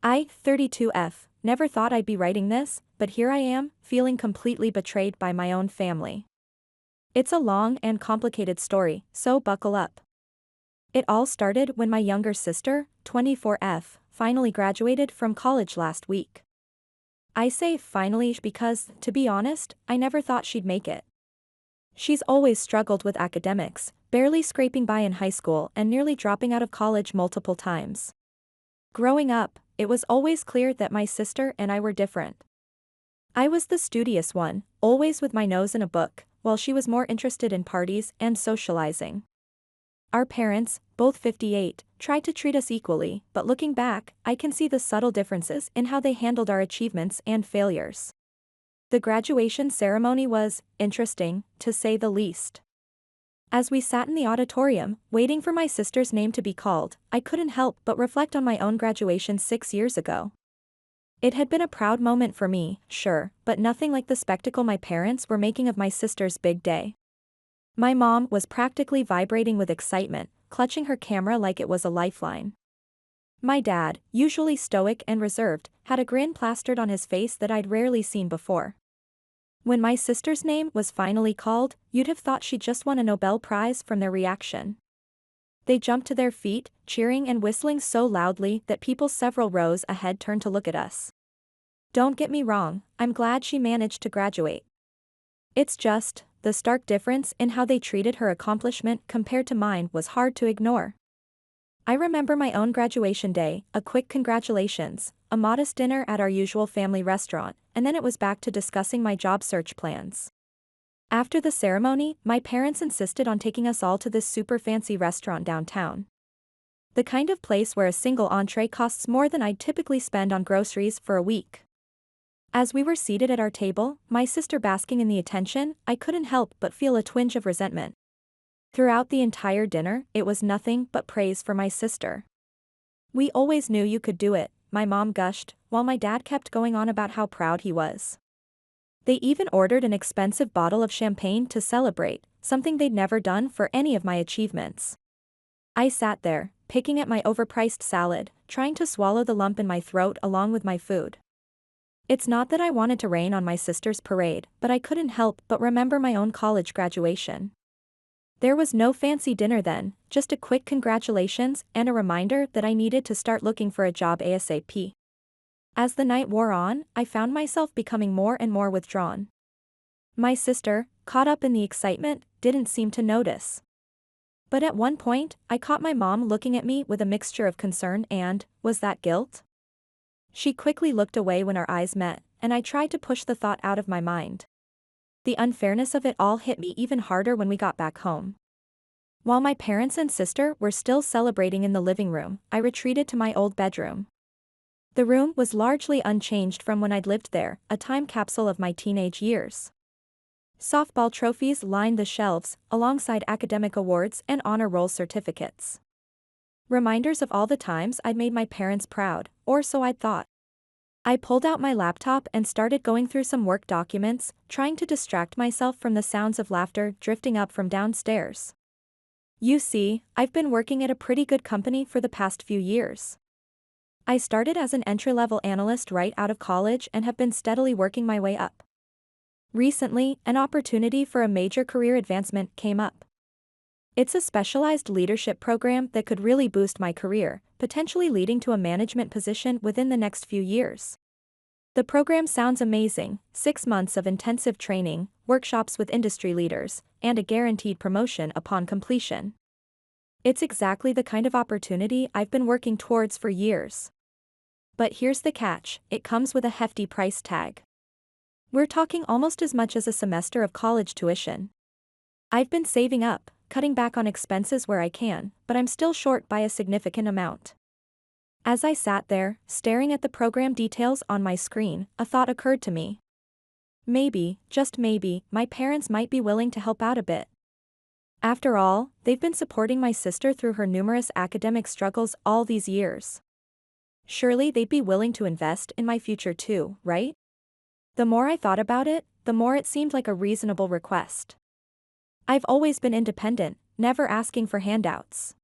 32F, never thought I'd be writing this, but here I am, feeling completely betrayed by my own family. It's a long and complicated story, so buckle up. It all started when my younger sister, 24F, finally graduated from college last week. I say finally because, to be honest, I never thought she'd make it. She's always struggled with academics, barely scraping by in high school and nearly dropping out of college multiple times. Growing up, it was always clear that my sister and I were different. I was the studious one, always with my nose in a book, while she was more interested in parties and socializing. Our parents, both 58, tried to treat us equally, but looking back, I can see the subtle differences in how they handled our achievements and failures. The graduation ceremony was interesting, to say the least. As we sat in the auditorium, waiting for my sister's name to be called, I couldn't help but reflect on my own graduation 6 years ago. It had been a proud moment for me, sure, but nothing like the spectacle my parents were making of my sister's big day. My mom was practically vibrating with excitement, clutching her camera like it was a lifeline. My dad, usually stoic and reserved, had a grin plastered on his face that I'd rarely seen before. When my sister's name was finally called, you'd have thought she'd just won a Nobel Prize from their reaction. They jumped to their feet, cheering and whistling so loudly that people several rows ahead turned to look at us. Don't get me wrong, I'm glad she managed to graduate. It's just, the stark difference in how they treated her accomplishment compared to mine was hard to ignore. I remember my own graduation day, a quick congratulations, a modest dinner at our usual family restaurant, and then it was back to discussing my job search plans. After the ceremony, my parents insisted on taking us all to this super fancy restaurant downtown. The kind of place where a single entree costs more than I'd typically spend on groceries for a week. As we were seated at our table, my sister basking in the attention, I couldn't help but feel a twinge of resentment. Throughout the entire dinner, it was nothing but praise for my sister. We always knew you could do it, my mom gushed, while my dad kept going on about how proud he was. They even ordered an expensive bottle of champagne to celebrate, something they'd never done for any of my achievements. I sat there, picking at my overpriced salad, trying to swallow the lump in my throat along with my food. It's not that I wanted to rain on my sister's parade, but I couldn't help but remember my own college graduation. There was no fancy dinner then, just a quick congratulations and a reminder that I needed to start looking for a job ASAP. As the night wore on, I found myself becoming more and more withdrawn. My sister, caught up in the excitement, didn't seem to notice. But at one point, I caught my mom looking at me with a mixture of concern and, was that guilt? She quickly looked away when our eyes met, and I tried to push the thought out of my mind. The unfairness of it all hit me even harder when we got back home. While my parents and sister were still celebrating in the living room, I retreated to my old bedroom. The room was largely unchanged from when I'd lived there, a time capsule of my teenage years. Softball trophies lined the shelves, alongside academic awards and honor roll certificates. Reminders of all the times I'd made my parents proud, or so I'd thought. I pulled out my laptop and started going through some work documents, trying to distract myself from the sounds of laughter drifting up from downstairs. You see, I've been working at a pretty good company for the past few years. I started as an entry-level analyst right out of college and have been steadily working my way up. Recently, an opportunity for a major career advancement came up. It's a specialized leadership program that could really boost my career, potentially leading to a management position within the next few years. The program sounds amazing: 6 months of intensive training, workshops with industry leaders, and a guaranteed promotion upon completion. It's exactly the kind of opportunity I've been working towards for years. But here's the catch: it comes with a hefty price tag. We're talking almost as much as a semester of college tuition. I've been saving up, cutting back on expenses where I can, but I'm still short by a significant amount. As I sat there, staring at the program details on my screen, a thought occurred to me. Maybe, just maybe, my parents might be willing to help out a bit. After all, they've been supporting my sister through her numerous academic struggles all these years. Surely they'd be willing to invest in my future too, right? The more I thought about it, the more it seemed like a reasonable request. I've always been independent, never asking for handouts.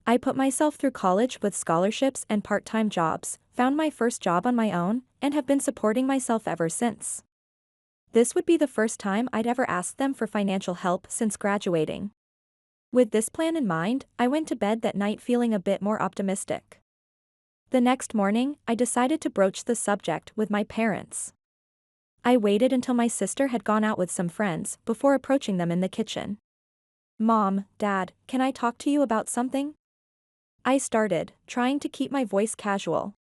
I put myself through college with scholarships and part-time jobs, found my first job on my own, and have been supporting myself ever since. This would be the first time I'd ever asked them for financial help since graduating. With this plan in mind, I went to bed that night feeling a bit more optimistic. The next morning, I decided to broach the subject with my parents. I waited until my sister had gone out with some friends before approaching them in the kitchen. "Mom, Dad, can I talk to you about something?" I started, trying to keep my voice casual.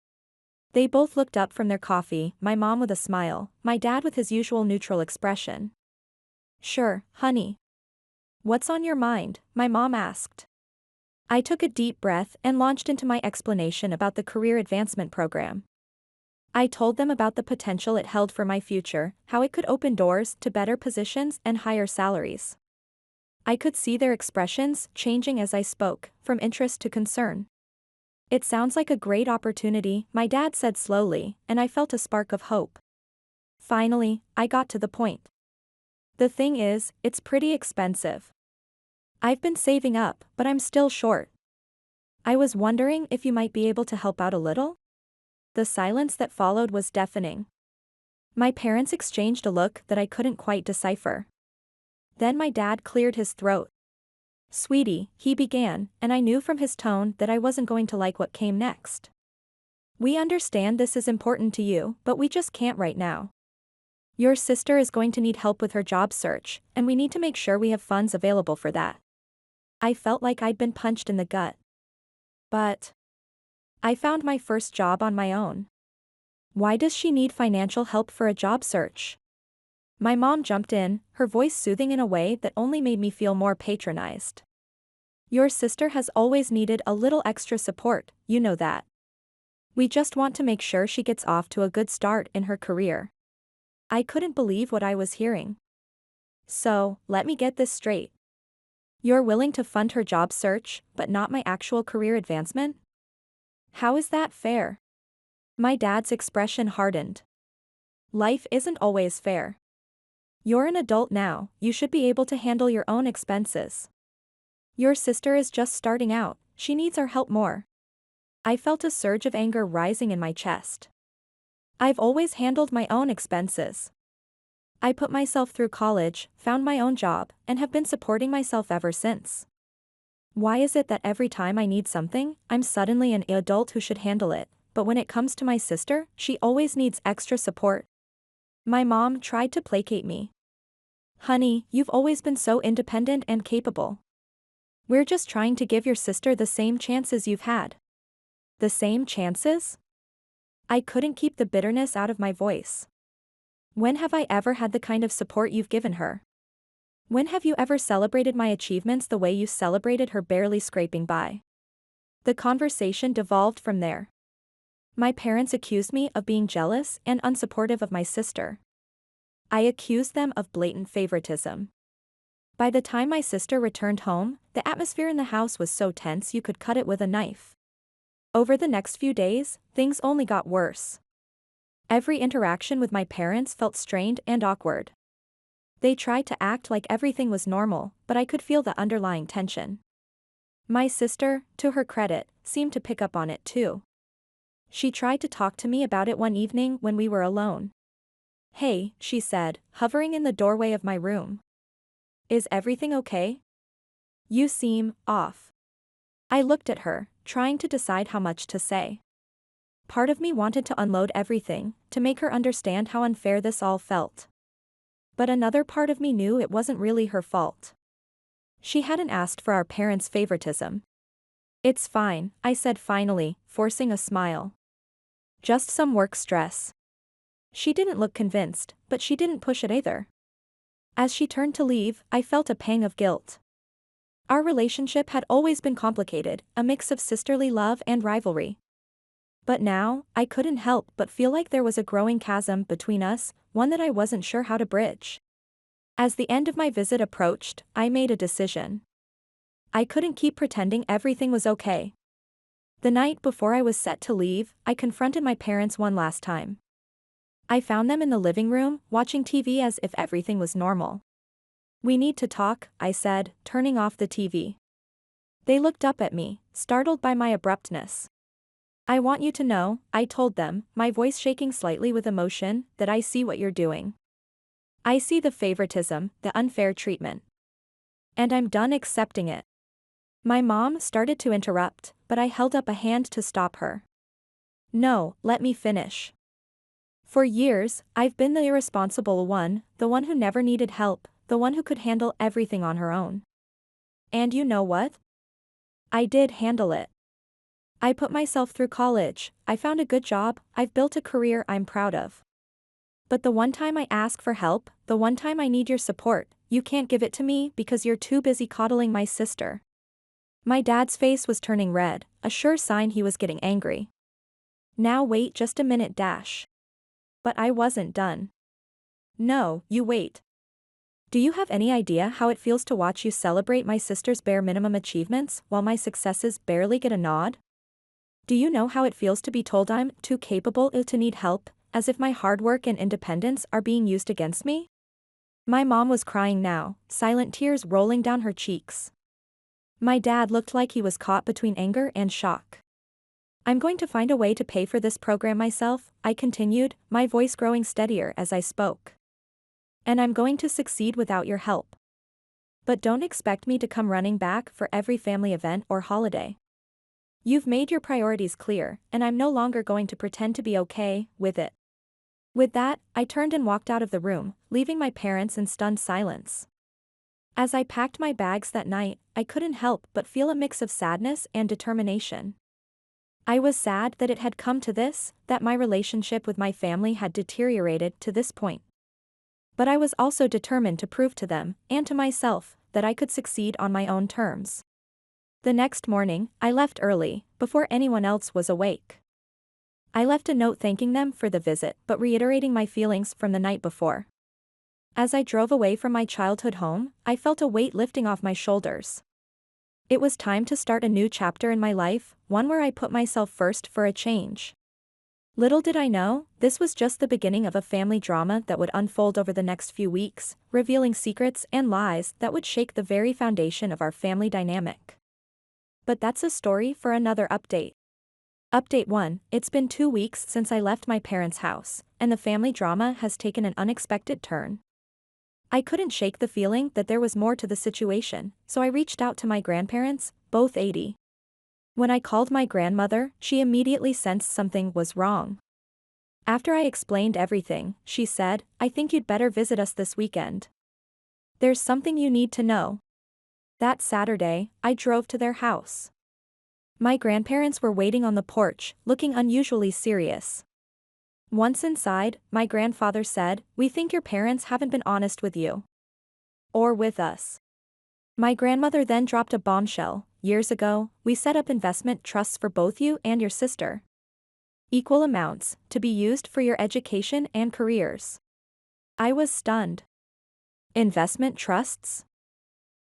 They both looked up from their coffee, my mom with a smile, my dad with his usual neutral expression. "Sure, honey. What's on your mind?" my mom asked. I took a deep breath and launched into my explanation about the career advancement program. I told them about the potential it held for my future, how it could open doors to better positions and higher salaries. I could see their expressions changing as I spoke, from interest to concern. "It sounds like a great opportunity," my dad said slowly, and I felt a spark of hope. Finally, I got to the point. "The thing is, it's pretty expensive. I've been saving up, but I'm still short. I was wondering if you might be able to help out a little?" The silence that followed was deafening. My parents exchanged a look that I couldn't quite decipher. Then my dad cleared his throat. "Sweetie," he began, and I knew from his tone that I wasn't going to like what came next. "We understand this is important to you, but we just can't right now. Your sister is going to need help with her job search, and we need to make sure we have funds available for that." I felt like I'd been punched in the gut. "But I found my first job on my own. Why does she need financial help for a job search?" My mom jumped in, her voice soothing in a way that only made me feel more patronized. "Your sister has always needed a little extra support, you know that. We just want to make sure she gets off to a good start in her career." I couldn't believe what I was hearing. "So, let me get this straight. You're willing to fund her job search, but not my actual career advancement? How is that fair?" My dad's expression hardened. "Life isn't always fair. You're an adult now, you should be able to handle your own expenses. Your sister is just starting out, she needs our help more." I felt a surge of anger rising in my chest. I've always handled my own expenses. I put myself through college, found my own job, and have been supporting myself ever since. Why is it that every time I need something, I'm suddenly an adult who should handle it, but when it comes to my sister, she always needs extra support? My mom tried to placate me. "Honey, you've always been so independent and capable. We're just trying to give your sister the same chances you've had." "The same chances?" I couldn't keep the bitterness out of my voice. "When have I ever had the kind of support you've given her? When have you ever celebrated my achievements the way you celebrated her barely scraping by?" The conversation devolved from there. My parents accused me of being jealous and unsupportive of my sister. I accused them of blatant favoritism. By the time my sister returned home, the atmosphere in the house was so tense you could cut it with a knife. Over the next few days, things only got worse. Every interaction with my parents felt strained and awkward. They tried to act like everything was normal, but I could feel the underlying tension. My sister, to her credit, seemed to pick up on it too. She tried to talk to me about it one evening when we were alone. "Hey," she said, hovering in the doorway of my room. "Is everything okay? You seem off." I looked at her, trying to decide how much to say. Part of me wanted to unload everything, to make her understand how unfair this all felt. But another part of me knew it wasn't really her fault. She hadn't asked for our parents' favoritism. "It's fine," I said finally, forcing a smile. "Just some work stress." She didn't look convinced, but she didn't push it either. As she turned to leave, I felt a pang of guilt. Our relationship had always been complicated, a mix of sisterly love and rivalry. But now, I couldn't help but feel like there was a growing chasm between us, one that I wasn't sure how to bridge. As the end of my visit approached, I made a decision. I couldn't keep pretending everything was okay. The night before I was set to leave, I confronted my parents one last time. I found them in the living room, watching TV as if everything was normal. "We need to talk," I said, turning off the TV. They looked up at me, startled by my abruptness. I want you to know, I told them, my voice shaking slightly with emotion, that I see what you're doing. I see the favoritism, the unfair treatment. And I'm done accepting it. My mom started to interrupt, but I held up a hand to stop her. No, let me finish. For years, I've been the irresponsible one, the one who never needed help, the one who could handle everything on her own. And you know what? I did handle it. I put myself through college, I found a good job, I've built a career I'm proud of. But the one time I ask for help, the one time I need your support, you can't give it to me because you're too busy coddling my sister. My dad's face was turning red, a sure sign he was getting angry. Now wait just a minute dash. But I wasn't done. No, you wait. Do you have any idea how it feels to watch you celebrate my sister's bare minimum achievements while my successes barely get a nod? Do you know how it feels to be told I'm too capable to need help, as if my hard work and independence are being used against me? My mom was crying now, silent tears rolling down her cheeks. My dad looked like he was caught between anger and shock. I'm going to find a way to pay for this program myself, I continued, my voice growing steadier as I spoke. And I'm going to succeed without your help. But don't expect me to come running back for every family event or holiday. You've made your priorities clear, and I'm no longer going to pretend to be okay with it. With that, I turned and walked out of the room, leaving my parents in stunned silence. As I packed my bags that night, I couldn't help but feel a mix of sadness and determination. I was sad that it had come to this, that my relationship with my family had deteriorated to this point. But I was also determined to prove to them, and to myself, that I could succeed on my own terms. The next morning, I left early, before anyone else was awake. I left a note thanking them for the visit but reiterating my feelings from the night before. As I drove away from my childhood home, I felt a weight lifting off my shoulders. It was time to start a new chapter in my life, one where I put myself first for a change. Little did I know, this was just the beginning of a family drama that would unfold over the next few weeks, revealing secrets and lies that would shake the very foundation of our family dynamic. But that's a story for another update. Update 1, it's been 2 weeks since I left my parents' house, and the family drama has taken an unexpected turn. I couldn't shake the feeling that there was more to the situation, so I reached out to my grandparents, both 80. When I called my grandmother, she immediately sensed something was wrong. After I explained everything, she said, I think you'd better visit us this weekend. There's something you need to know. That Saturday, I drove to their house. My grandparents were waiting on the porch, looking unusually serious. Once inside, my grandfather said, we think your parents haven't been honest with you. Or with us. My grandmother then dropped a bombshell. Years ago, we set up investment trusts for both you and your sister. Equal amounts, to be used for your education and careers. I was stunned. Investment trusts?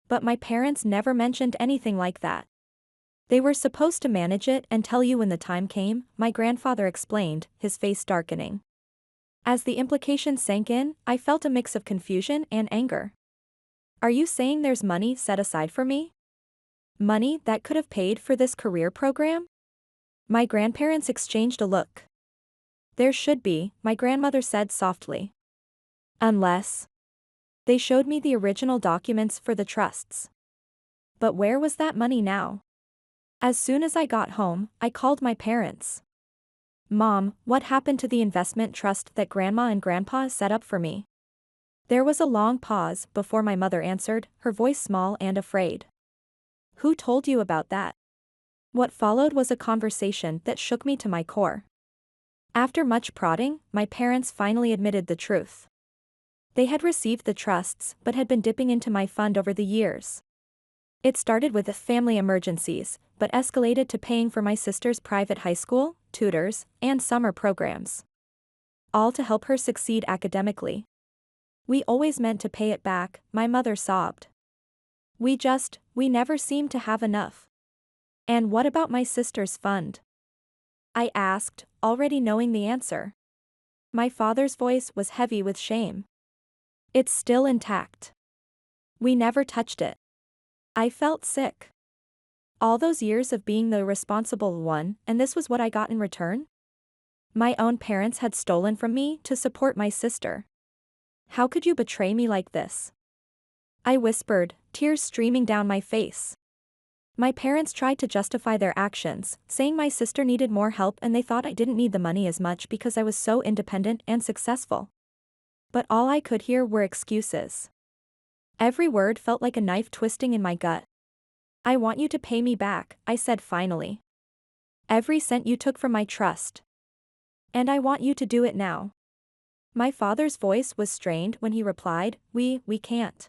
But my parents never mentioned anything like that. They were supposed to manage it and tell you when the time came, my grandfather explained, his face darkening. As the implication sank in, I felt a mix of confusion and anger. Are you saying there's money set aside for me? Money that could have paid for this career program? My grandparents exchanged a look. There should be, my grandmother said softly. Unless. They showed me the original documents for the trusts. But where was that money now? As soon as I got home, I called my parents. Mom, what happened to the investment trust that Grandma and Grandpa set up for me? There was a long pause before my mother answered, her voice small and afraid. Who told you about that? What followed was a conversation that shook me to my core. After much prodding, my parents finally admitted the truth. They had received the trusts but had been dipping into my fund over the years. It started with family emergencies, but escalated to paying for my sister's private high school, tutors, and summer programs. All to help her succeed academically. We always meant to pay it back, my mother sobbed. We never seemed to have enough. And what about my sister's fund? I asked, already knowing the answer. My father's voice was heavy with shame. It's still intact. We never touched it. I felt sick. All those years of being the responsible one, and this was what I got in return? My own parents had stolen from me to support my sister. How could you betray me like this? I whispered, tears streaming down my face. My parents tried to justify their actions, saying my sister needed more help and they thought I didn't need the money as much because I was so independent and successful. But all I could hear were excuses. Every word felt like a knife twisting in my gut. I want you to pay me back, I said finally. Every cent you took from my trust. And I want you to do it now. My father's voice was strained when he replied, we can't.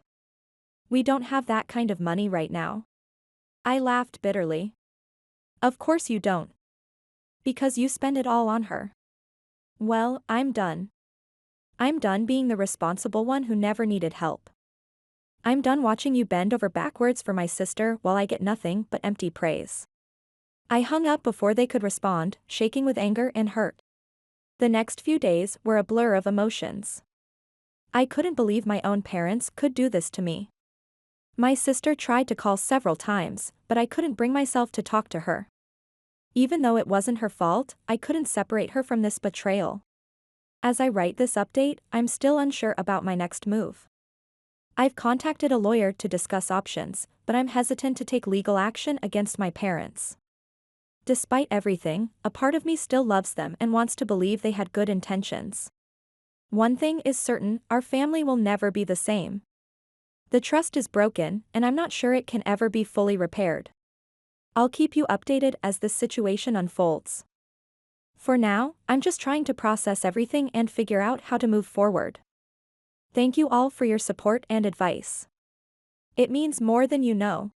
We don't have that kind of money right now. I laughed bitterly. Of course you don't. Because you spend it all on her. Well, I'm done. I'm done being the responsible one who never needed help. I'm done watching you bend over backwards for my sister while I get nothing but empty praise. I hung up before they could respond, shaking with anger and hurt. The next few days were a blur of emotions. I couldn't believe my own parents could do this to me. My sister tried to call several times, but I couldn't bring myself to talk to her. Even though it wasn't her fault, I couldn't separate her from this betrayal. As I write this update, I'm still unsure about my next move. I've contacted a lawyer to discuss options, but I'm hesitant to take legal action against my parents. Despite everything, a part of me still loves them and wants to believe they had good intentions. One thing is certain, our family will never be the same. The trust is broken, and I'm not sure it can ever be fully repaired. I'll keep you updated as this situation unfolds. For now, I'm just trying to process everything and figure out how to move forward. Thank you all for your support and advice. It means more than you know.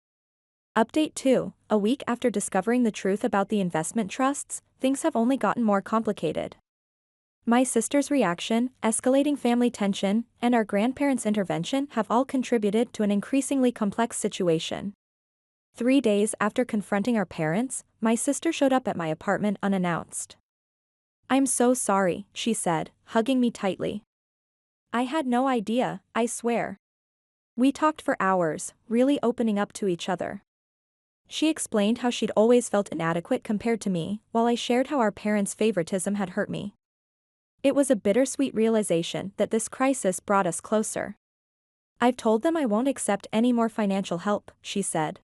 Update 2, a week after discovering the truth about the investment trusts, things have only gotten more complicated. My sister's reaction, escalating family tension, and our grandparents' intervention have all contributed to an increasingly complex situation. 3 days after confronting our parents, my sister showed up at my apartment unannounced. I'm so sorry, she said, hugging me tightly. I had no idea, I swear. We talked for hours, really opening up to each other. She explained how she'd always felt inadequate compared to me, while I shared how our parents' favoritism had hurt me. It was a bittersweet realization that this crisis brought us closer. I've told them I won't accept any more financial help, she said.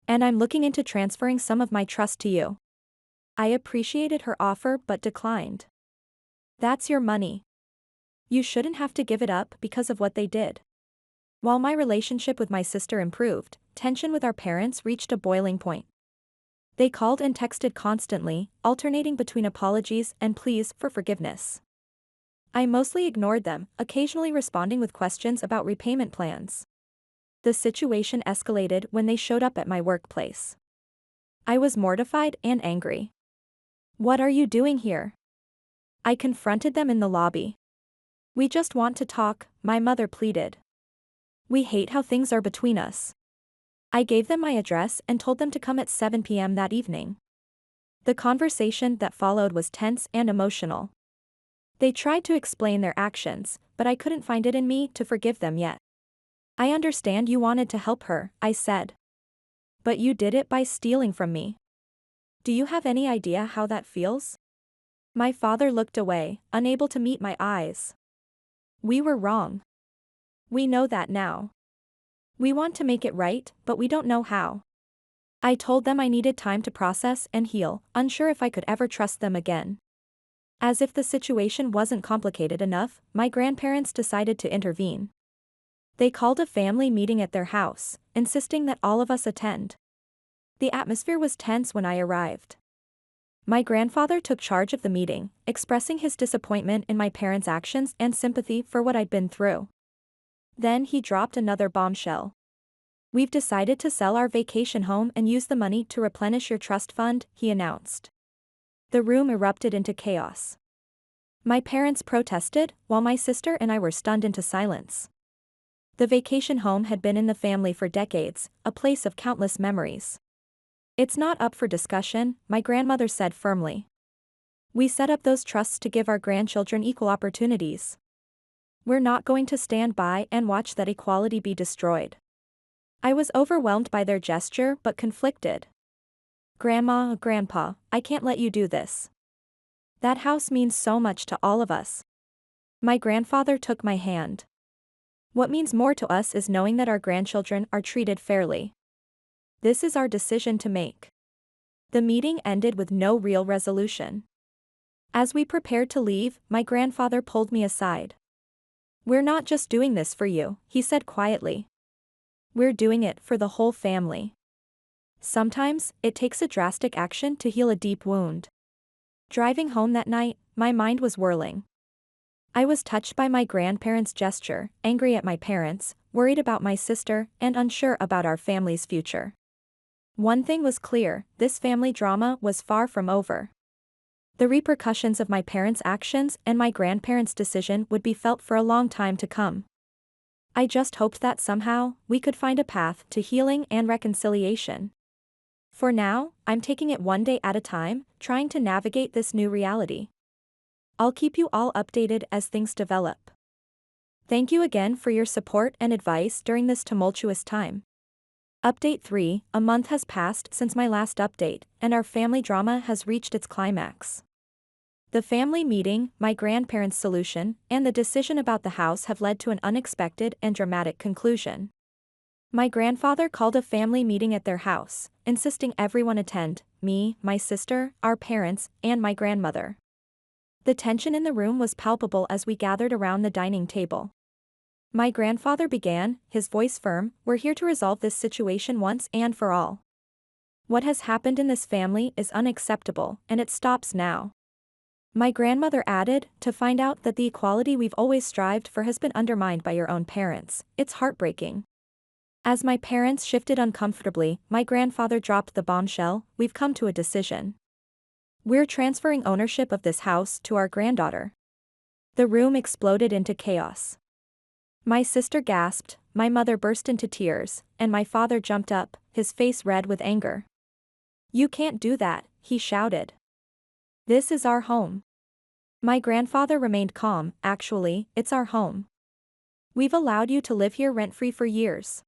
And I'm looking into transferring some of my trust to you. I appreciated her offer but declined. That's your money. You shouldn't have to give it up because of what they did. While my relationship with my sister improved, tension with our parents reached a boiling point. They called and texted constantly, alternating between apologies and pleas for forgiveness. I mostly ignored them, occasionally responding with questions about repayment plans. The situation escalated when they showed up at my workplace. I was mortified and angry. What are you doing here? I confronted them in the lobby. We just want to talk, my mother pleaded. We hate how things are between us. I gave them my address and told them to come at 7 p.m. that evening. The conversation that followed was tense and emotional. They tried to explain their actions, but I couldn't find it in me to forgive them yet. I understand you wanted to help her, I said. But you did it by stealing from me. Do you have any idea how that feels? My father looked away, unable to meet my eyes. We were wrong. We know that now. We want to make it right, but we don't know how. I told them I needed time to process and heal, unsure if I could ever trust them again. As if the situation wasn't complicated enough, my grandparents decided to intervene. They called a family meeting at their house, insisting that all of us attend. The atmosphere was tense when I arrived. My grandfather took charge of the meeting, expressing his disappointment in my parents' actions and sympathy for what I'd been through. Then he dropped another bombshell. We've decided to sell our vacation home and use the money to replenish your trust fund, he announced. The room erupted into chaos. My parents protested, while my sister and I were stunned into silence. The vacation home had been in the family for decades, a place of countless memories. It's not up for discussion, my grandmother said firmly. We set up those trusts to give our grandchildren equal opportunities. We're not going to stand by and watch that equality be destroyed. I was overwhelmed by their gesture but conflicted. Grandma, Grandpa, I can't let you do this. That house means so much to all of us. My grandfather took my hand. What means more to us is knowing that our grandchildren are treated fairly. This is our decision to make. The meeting ended with no real resolution. As we prepared to leave, my grandfather pulled me aside. We're not just doing this for you, he said quietly. We're doing it for the whole family. Sometimes, it takes a drastic action to heal a deep wound. Driving home that night, my mind was whirling. I was touched by my grandparents' gesture, angry at my parents, worried about my sister, and unsure about our family's future. One thing was clear, this family drama was far from over. The repercussions of my parents' actions and my grandparents' decision would be felt for a long time to come. I just hoped that somehow, we could find a path to healing and reconciliation. For now, I'm taking it one day at a time, trying to navigate this new reality. I'll keep you all updated as things develop. Thank you again for your support and advice during this tumultuous time. Update 3: A month has passed since my last update, and our family drama has reached its climax. The family meeting, my grandparents' solution, and the decision about the house have led to an unexpected and dramatic conclusion. My grandfather called a family meeting at their house, insisting everyone attend, me, my sister, our parents, and my grandmother. The tension in the room was palpable as we gathered around the dining table. My grandfather began, his voice firm, "We're here to resolve this situation once and for all. What has happened in this family is unacceptable, and it stops now." My grandmother added, "To find out that the equality we've always strived for has been undermined by your own parents, it's heartbreaking." As my parents shifted uncomfortably, my grandfather dropped the bombshell, "We've come to a decision. We're transferring ownership of this house to our granddaughter." The room exploded into chaos. My sister gasped, my mother burst into tears, and my father jumped up, his face red with anger. "You can't do that," he shouted. "This is our home." My grandfather remained calm, "Actually, it's our home. We've allowed you to live here rent-free for years.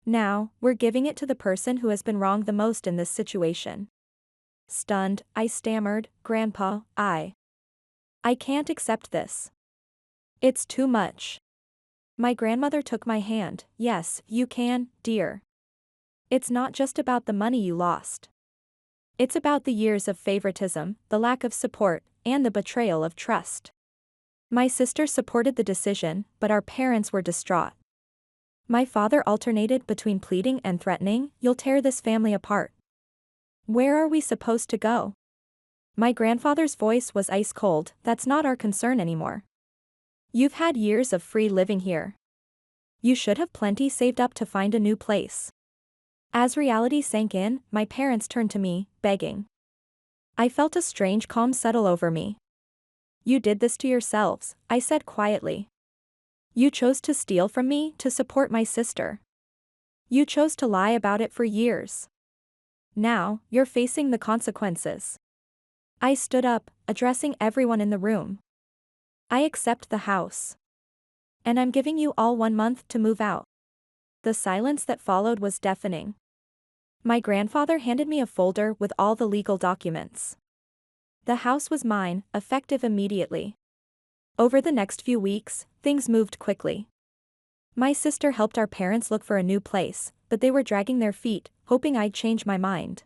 Now, we're giving it to the person who has been wronged the most in this situation." Stunned, I stammered, "Grandpa, I can't accept this. It's too much." My grandmother took my hand, "Yes, you can, dear. It's not just about the money you lost. It's about the years of favoritism, the lack of support, and the betrayal of trust." My sister supported the decision, but our parents were distraught. My father alternated between pleading and threatening, "You'll tear this family apart. Where are we supposed to go?" My grandfather's voice was ice cold, "That's not our concern anymore. You've had years of free living here. You should have plenty saved up to find a new place." As reality sank in, my parents turned to me, begging. I felt a strange calm settle over me. "You did this to yourselves," I said quietly. "You chose to steal from me to support my sister. You chose to lie about it for years. Now, you're facing the consequences." I stood up, addressing everyone in the room. "I accept the house. And I'm giving you all 1 month to move out." The silence that followed was deafening. My grandfather handed me a folder with all the legal documents. The house was mine, effective immediately. Over the next few weeks, things moved quickly. My sister helped our parents look for a new place, but they were dragging their feet, hoping I'd change my mind.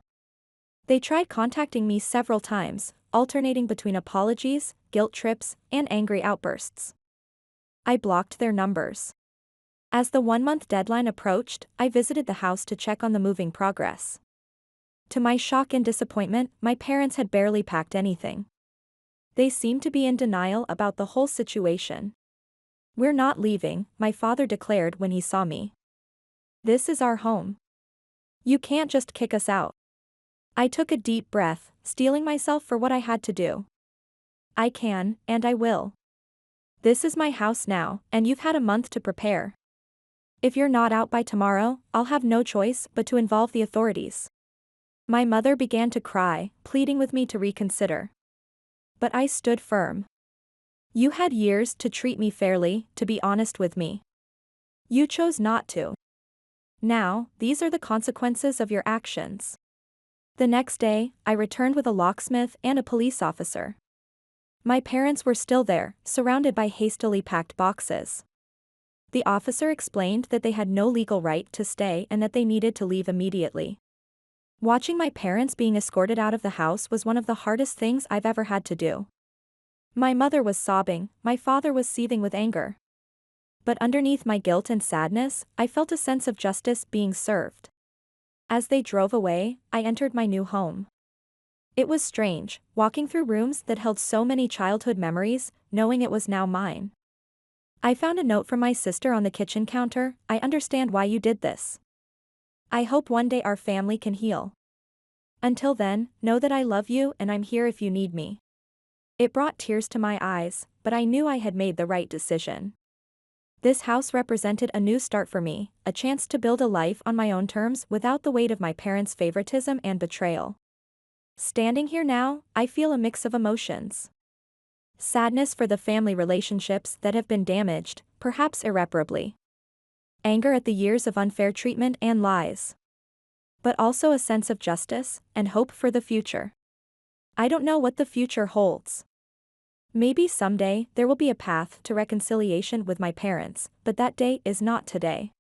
They tried contacting me several times, alternating between apologies, guilt trips, and angry outbursts. I blocked their numbers. As the 1-month deadline approached, I visited the house to check on the moving progress. To my shock and disappointment, my parents had barely packed anything. They seemed to be in denial about the whole situation. "We're not leaving," my father declared when he saw me. "This is our home. You can't just kick us out." I took a deep breath, steeling myself for what I had to do. "I can, and I will. This is my house now, and you've had a month to prepare. If you're not out by tomorrow, I'll have no choice but to involve the authorities." My mother began to cry, pleading with me to reconsider. But I stood firm. "You had years to treat me fairly, to be honest with me. You chose not to. Now, these are the consequences of your actions. The next day, I returned with a locksmith and a police officer. My parents were still there, surrounded by hastily packed boxes. The officer explained that they had no legal right to stay and that they needed to leave immediately. Watching my parents being escorted out of the house was one of the hardest things I've ever had to do. My mother was sobbing, my father was seething with anger. But underneath my guilt and sadness, I felt a sense of justice being served. As they drove away, I entered my new home. It was strange, walking through rooms that held so many childhood memories, knowing it was now mine. I found a note from my sister on the kitchen counter. I understand why you did this. I hope one day our family can heal. Until then, know that I love you and I'm here if you need me. It brought tears to my eyes, but I knew I had made the right decision. This house represented a new start for me, a chance to build a life on my own terms without the weight of my parents' favoritism and betrayal. Standing here now, I feel a mix of emotions. Sadness for the family relationships that have been damaged, perhaps irreparably. Anger at the years of unfair treatment and lies. But also a sense of justice and hope for the future. I don't know what the future holds. Maybe someday there will be a path to reconciliation with my parents, but that day is not today.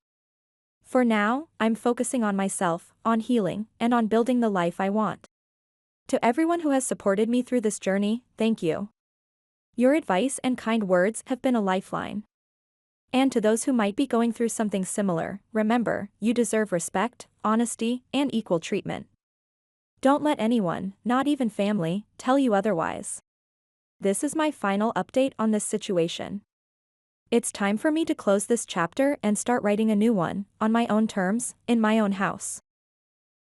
For now, I'm focusing on myself, on healing, and on building the life I want. To everyone who has supported me through this journey, thank you. Your advice and kind words have been a lifeline. And to those who might be going through something similar, remember, you deserve respect, honesty, and equal treatment. Don't let anyone, not even family, tell you otherwise. This is my final update on this situation. It's time for me to close this chapter and start writing a new one, on my own terms, in my own house.